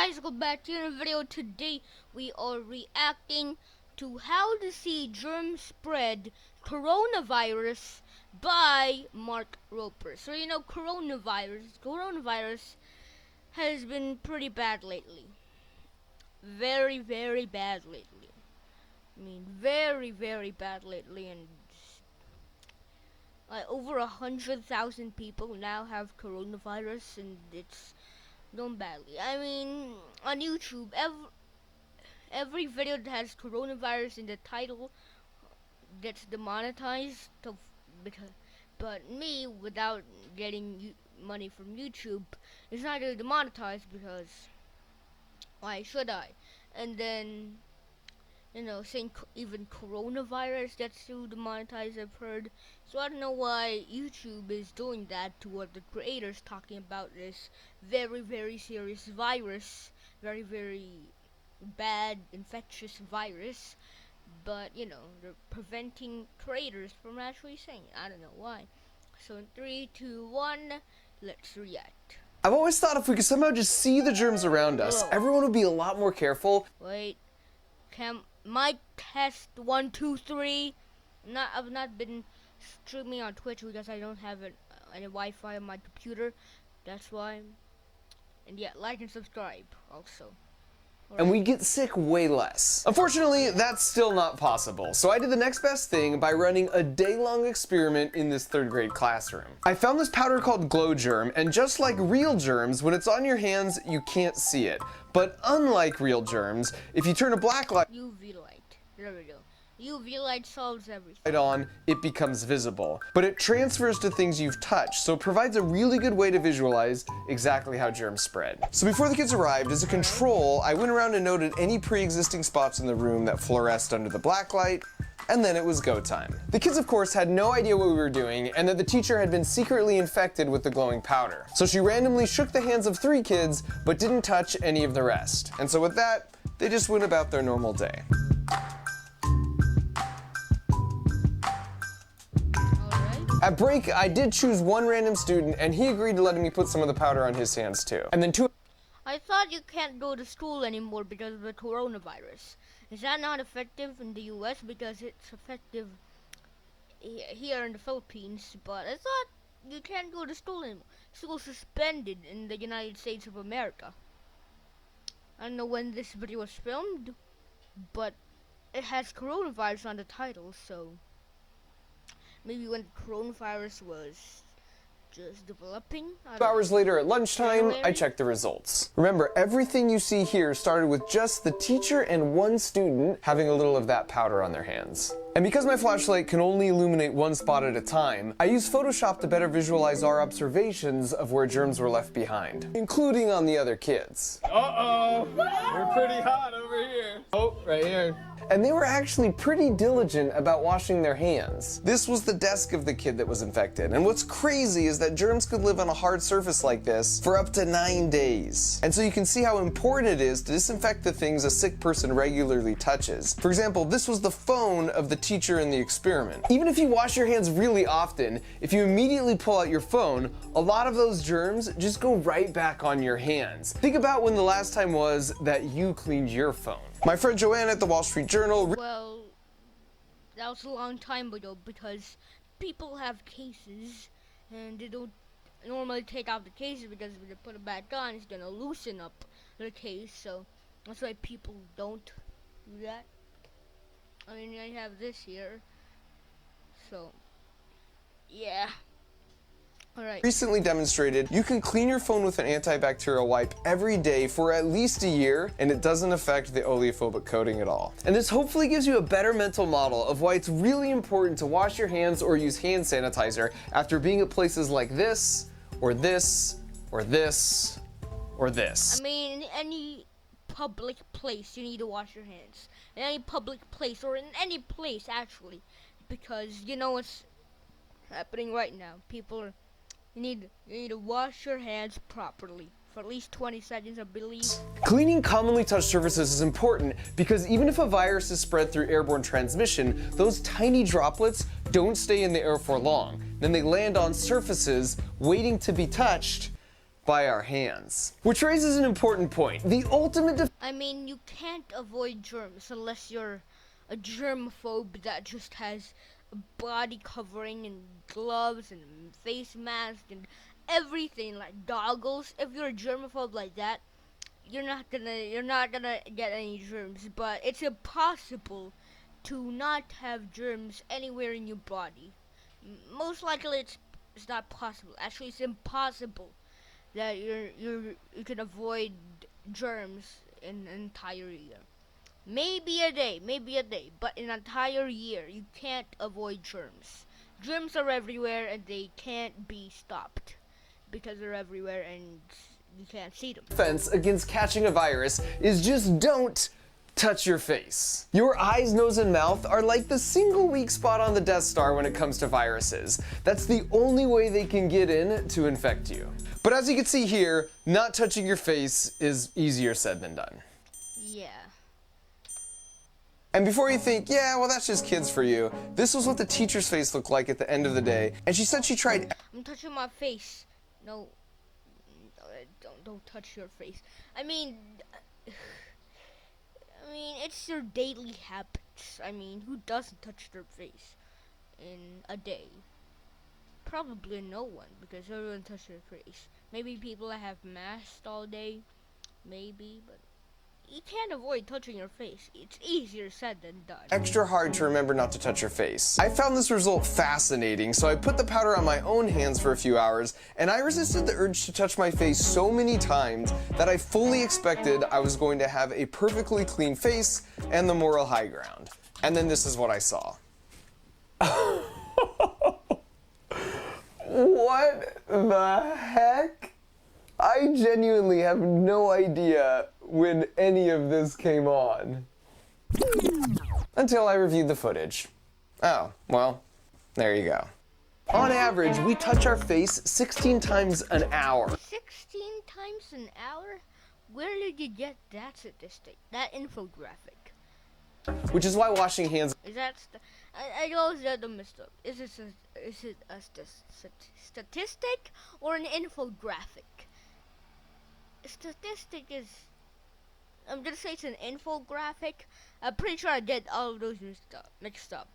guys, welcome back to another video. Today we are reacting to how to see germs spread coronavirus by Mark Roper. So you know coronavirus has been pretty bad lately. Very bad lately. I mean very bad lately, and like over 100,000 people now have coronavirus, and it's done badly. I mean, on YouTube, every video that has coronavirus in the title gets demonetized. But me, without getting money from YouTube, it's not really demonetized because why should I? And then, you know, saying even coronavirus gets too demonetized, I've heard. So I don't know why YouTube is doing that to what the creators talking about this very serious virus, very bad infectious virus. But you know, they're preventing creators from actually saying it. I don't know why. So in 3, 2, 1, let's react. I've always thought if we could somehow just see the germs around us, everyone would be a lot more careful. Wait, mic test 1, 2, 3. I've not been streaming on Twitch because I don't have any Wi-Fi on my computer. That's why. And yeah, like and subscribe also. And we'd get sick way less. Unfortunately, that's still not possible. So I did the next best thing by running a day-long experiment in this 3rd grade classroom. I found this powder called Glow Germ, and just like real germs, when it's on your hands, you can't see it. But unlike real germs, if you turn a black light UV light, there we go. UV light solves everything. On, it becomes visible. But it transfers to things you've touched, so it provides a really good way to visualize exactly how germs spread. So before the kids arrived, as a control, I went around and noted any pre-existing spots in the room that fluoresced under the black light, and then it was go time. The kids, of course, had no idea what we were doing and that the teacher had been secretly infected with the glowing powder. So she randomly shook the hands of 3 kids, but didn't touch any of the rest. And so with that, they just went about their normal day. At break, I did choose one random student, and he agreed to letting me put some of the powder on his hands too. And then 2. I thought you can't go to school anymore because of the coronavirus. Is that not effective in the US? Because it's effective here in the Philippines, but I thought you can't go to school anymore. School suspended in the United States of America. I don't know when this video was filmed, but it has coronavirus on the title, so maybe when the coronavirus was just developing. 2 hours later at lunchtime, I checked the results. Remember, everything you see here started with just the teacher and 1 student having a little of that powder on their hands. And because my flashlight can only illuminate 1 spot at a time, I used Photoshop to better visualize our observations of where germs were left behind, including on the other kids. Uh-oh, we're pretty hot over here. Oh, right here. And they were actually pretty diligent about washing their hands. This was the desk of the kid that was infected. And what's crazy is that germs could live on a hard surface like this for up to 9 days. And so you can see how important it is to disinfect the things a sick person regularly touches. For example, this was the phone of the teacher in the experiment. Even if you wash your hands really often, if you immediately pull out your phone, a lot of those germs just go right back on your hands. Think about when the last time was that you cleaned your phone. My friend Joanne at the Wall Street Journal. Well, that was a long time ago because people have cases and they don't normally take out the cases because if they put it back on, it's gonna loosen up the case. So that's why people don't do that. I mean, I have this here. So, yeah. Alright. Recently demonstrated you can clean your phone with an antibacterial wipe every day for at least a year, and it doesn't affect the oleophobic coating at all. And this hopefully gives you a better mental model of why it's really important to wash your hands or use hand sanitizer after being at places like this, or this, or this, or this. I mean, in any public place, you need to wash your hands. In any public place, or in any place actually, because you know what's happening right now. You need to wash your hands properly for at least 20 seconds, I believe. Cleaning commonly touched surfaces is important because even if a virus is spread through airborne transmission, those tiny droplets don't stay in the air for long. Then they land on surfaces waiting to be touched by our hands. Which raises an important point. The ultimate I mean, you can't avoid germs unless you're a germaphobe that just has a body covering and gloves and face mask and everything, like goggles. If you're a germaphobe like that, you're not gonna get any germs. But it's impossible to not have germs anywhere in your body. Most likely, it's not possible. Actually, it's impossible that you can avoid germs in an entire year. Maybe a day, but an entire year you can't avoid germs. Germs are everywhere and they can't be stopped because they're everywhere and you can't see them. defense against catching a virus is just don't touch your face. Your eyes, nose, and mouth are like the single weak spot on the Death Star when it comes to viruses. That's the only way they can get in to infect you. But as you can see here, not touching your face is easier said than done. Yeah. And before you think, yeah, well that's just kids for you, this was what the teacher's face looked like at the end of the day, and she said she tried. I'm touching my face. No, don't touch your face. I mean, it's your daily habits. I mean, who doesn't touch their face in a day? Probably no one, because everyone touches their face. Maybe people that have masks all day, maybe, but you can't avoid touching your face. It's easier said than done. Extra hard to remember not to touch your face. I found this result fascinating, so I put the powder on my own hands for a few hours, and I resisted the urge to touch my face so many times that I fully expected I was going to have a perfectly clean face and the moral high ground. And then this is what I saw. What the heck? I genuinely have no idea when any of this came on. Until I reviewed the footage. Oh, well, there you go. On average, we touch our face 16 times an hour. 16 times an hour? Where did you get that statistic? That infographic? Which is why washing hands Is that I always get them mixed up. Is it a statistic or an infographic? A statistic is, I'm gonna say it's an infographic. I'm pretty sure I get all of those mixed up.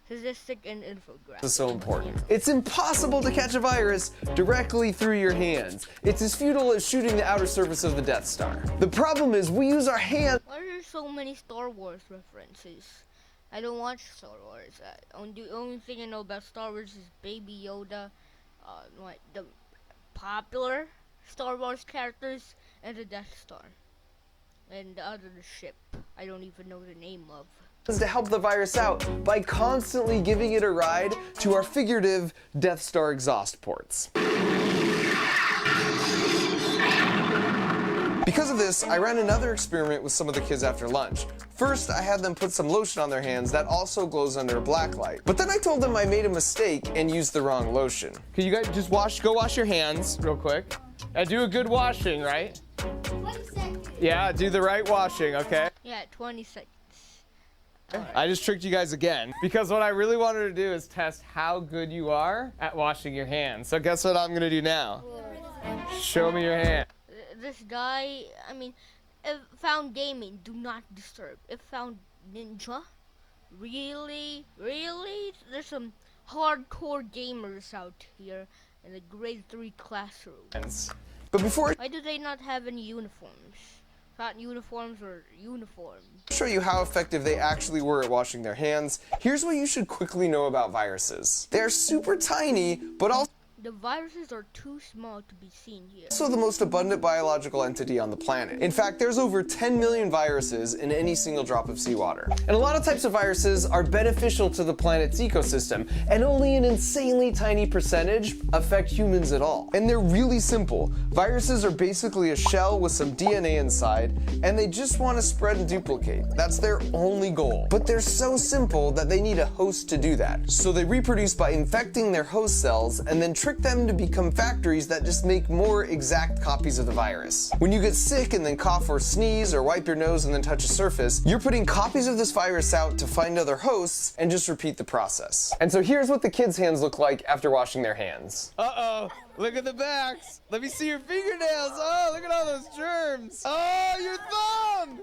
Statistic and infographic. is so important. It's impossible to catch a virus directly through your hands. It's as futile as shooting the outer surface of the Death Star. The problem is we use our hands. Why are there so many Star Wars references? I don't watch Star Wars. The only thing I know about Star Wars is Baby Yoda, the popular Star Wars characters, and the Death Star, and the other ship I don't even know the name of. To help the virus out by constantly giving it a ride to our figurative Death Star exhaust ports. Because of this, I ran another experiment with some of the kids after lunch. First, I had them put some lotion on their hands that also glows under a black light. But then I told them I made a mistake and used the wrong lotion. Can you guys just go wash your hands real quick? And do a good washing, right? 1 second. Yeah, do the right washing, okay? Yeah, 20 seconds. I just tricked you guys again. Because what I really wanted to do is test how good you are at washing your hands. So guess what I'm gonna do now? Show me your hand. This guy, if found gaming, do not disturb. If found ninja, really? There's some hardcore gamers out here in the grade 3 classroom. But before Why do they not have any uniforms? Not uniforms or uniform. I show you how effective they actually were at washing their hands, here's what you should quickly know about viruses. They're super tiny, but also The viruses are too small to be seen here. the most abundant biological entity on the planet. In fact, there's over 10 million viruses in any single drop of seawater. And a lot of types of viruses are beneficial to the planet's ecosystem, and only an insanely tiny percentage affect humans at all. And they're really simple. Viruses are basically a shell with some DNA inside, and they just want to spread and duplicate. That's their only goal. But they're so simple that they need a host to do that. So they reproduce by infecting their host cells and then trick them to become factories that just make more exact copies of the virus. When you get sick and then cough or sneeze or wipe your nose and then touch a surface, you're putting copies of this virus out to find other hosts and just repeat the process. And so here's what the kids' hands look like after washing their hands. Uh-oh, look at the backs. Let me see your fingernails. Oh, look at all those germs. Oh, your thumb.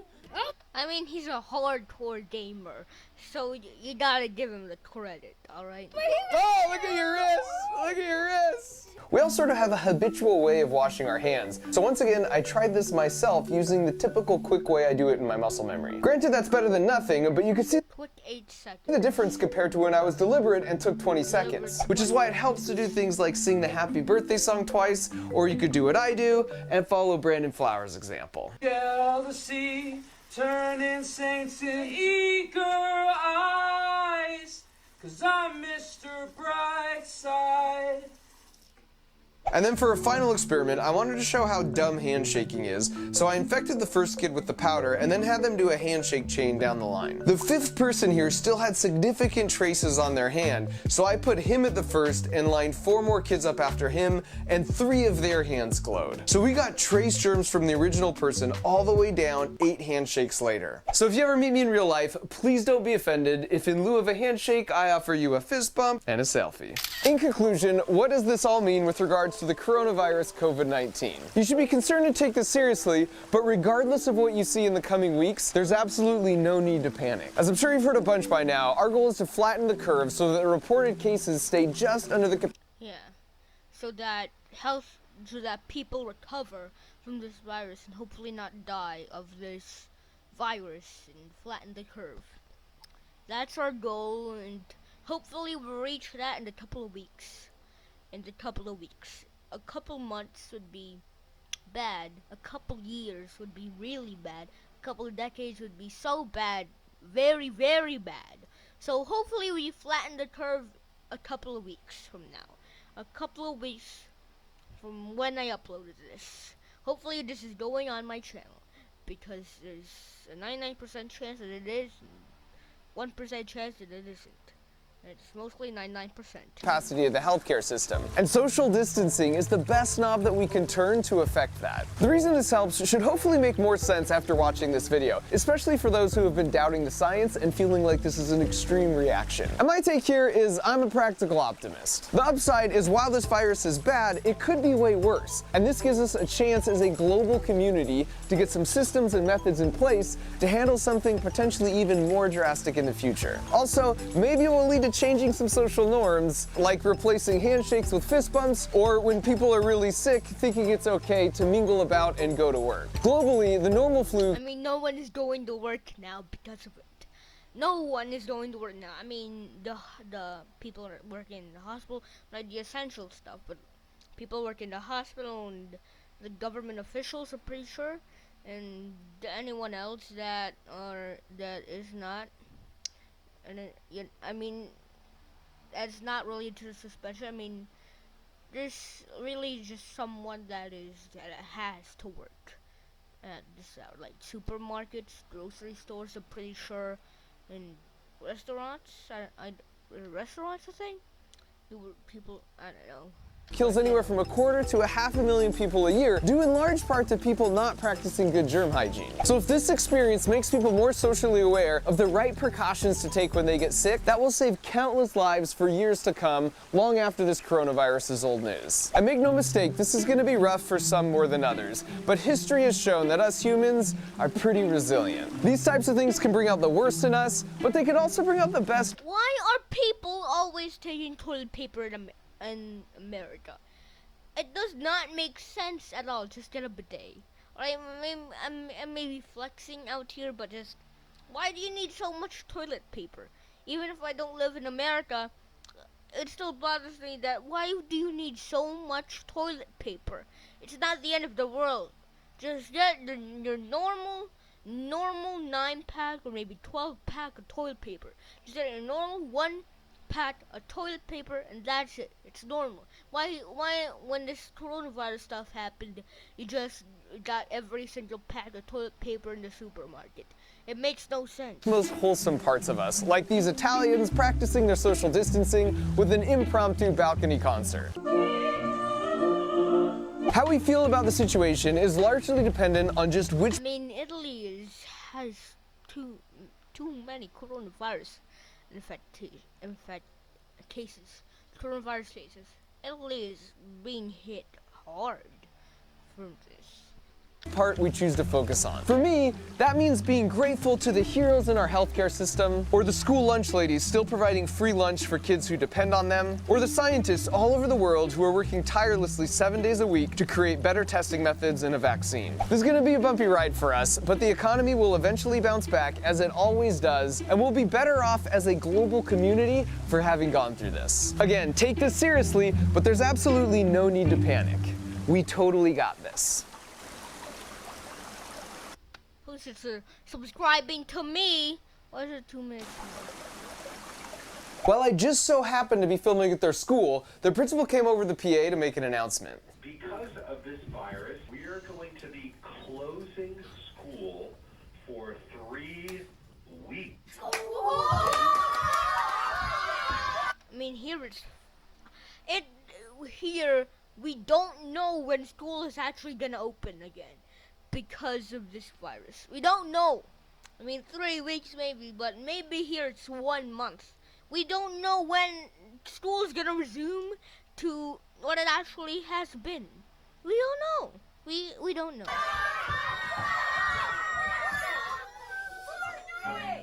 I mean, he's a hardcore gamer, so you gotta give him the credit, alright? Oh, look at your wrist. Look at your wrist. We all sort of have a habitual way of washing our hands. So once again, I tried this myself using the typical quick way I do it in my muscle memory. Granted, that's better than nothing, but you can see Quick 8 seconds. the difference compared to when I was deliberate and took 20 seconds. Which is why it helps to do things like sing the happy birthday song twice, or you could do what I do and follow Brandon Flowers' example. Jealousy turning saints in eager eyes, 'cause I'm Mr. Brightside. And then for a final experiment, I wanted to show how dumb handshaking is, so I infected the first kid with the powder and then had them do a handshake chain down the line. The fifth person here still had significant traces on their hand, so I put him at the first and lined 4 more kids up after him, and 3 of their hands glowed. So we got trace germs from the original person all the way down 8 handshakes later. So if you ever meet me in real life, please don't be offended if in lieu of a handshake, I offer you a fist bump and a selfie. In conclusion, what does this all mean with regards to the coronavirus COVID-19? You should be concerned and take this seriously, but regardless of what you see in the coming weeks, there's absolutely no need to panic. As I'm sure you've heard a bunch by now, our goal is to flatten the curve so that the reported cases stay just under the Yeah, so that people recover from this virus and hopefully not die of this virus and flatten the curve. That's our goal, and hopefully we'll reach that in a couple of weeks. A couple months would be bad. A couple years would be really bad. A couple of decades would be so bad. Very, very bad. So hopefully we flatten the curve a couple of weeks from now. A couple of weeks from when I uploaded this. Hopefully this is going on my channel, because there's a 99% chance that it is, and 1% chance that it isn't. It's mostly 99%. capacity of the healthcare system. And social distancing is the best knob that we can turn to affect that. The reason this helps should hopefully make more sense after watching this video, especially for those who have been doubting the science and feeling like this is an extreme reaction. And my take here is I'm a practical optimist. The upside is while this virus is bad, it could be way worse. And this gives us a chance as a global community to get some systems and methods in place to handle something potentially even more drastic in the future. Also, maybe it will lead to changing some social norms, like replacing handshakes with fist bumps, or when people are really sick, thinking it's okay to mingle about and go to work. Globally, the normal flu I mean, no one is going to work now because of it. No one is going to work now. I mean, the people that work in the hospital, like the essential stuff, but people work in the hospital and the government officials are pretty sure, and anyone else that is not. And I mean, that's not really to the suspension. I mean, there's really just someone that has to work at this like supermarkets, grocery stores. I'm pretty sure, and restaurants. Restaurants, I think. People, I don't know. kills anywhere from 250,000 to 500,000 people a year, due in large part to people not practicing good germ hygiene. So if this experience makes people more socially aware of the right precautions to take when they get sick, that will save countless lives for years to come, long after this coronavirus is old news. And make no mistake, this is going to be rough for some more than others, but history has shown that us humans are pretty resilient. These types of things can bring out the worst in us, but they can also bring out the best. Why are people always taking toilet paper in America? It does not make sense at all. Just get a bidet. I'm maybe flexing out here, but just why do you need so much toilet paper? Even if I don't live in America, it still bothers me that why do you need so much toilet paper? It's not the end of the world. Just get your normal 9-pack or maybe 12-pack of toilet paper. Just get your normal 1-pack of toilet paper, and that's it. It's normal. Why when this coronavirus stuff happened, you just got every single pack of toilet paper in the supermarket. It makes no sense. Most wholesome parts of us, like these Italians practicing their social distancing with an impromptu balcony concert. How we feel about the situation is largely dependent on just which I mean, Italy has too many coronavirus cases. Coronavirus cases. Italy is being hit hard from this. part we choose to focus on. For me, that means being grateful to the heroes in our healthcare system, or the school lunch ladies still providing free lunch for kids who depend on them, or the scientists all over the world who are working tirelessly 7 days a week to create better testing methods and a vaccine. This is gonna be a bumpy ride for us, but the economy will eventually bounce back as it always does, and we'll be better off as a global community for having gone through this. Again, take this seriously, but there's absolutely no need to panic. We totally got this. Who's subscribing to me? Why is it 2 minutes? While I just so happened to be filming at their school, their principal came over the PA to make an announcement. Because of this virus, we are going to be closing school for 3 weeks. I mean, here we don't know when school is actually gonna open again because of this virus. We don't know. I mean, 3 weeks maybe, but maybe here it's 1 month. We don't know when school is gonna resume to what it actually has been. We don't know. We don't know.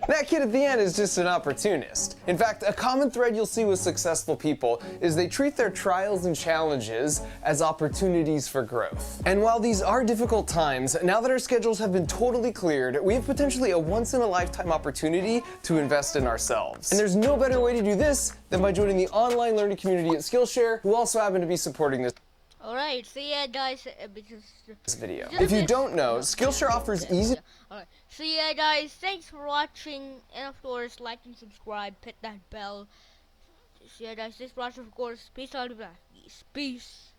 That kid at the end is just an opportunist. In fact, a common thread you'll see with successful people is they treat their trials and challenges as opportunities for growth. And while these are difficult times, now that our schedules have been totally cleared, we have potentially a once-in-a-lifetime opportunity to invest in ourselves. And there's no better way to do this than by joining the online learning community at Skillshare, who also happen to be supporting this Alright, see ya guys, because video. If you don't know, Skillshare offers easy. Alright, see ya guys, thanks for watching, and of course, like and subscribe, hit that bell. See ya guys, thanks for watching, of course, peace out, peace.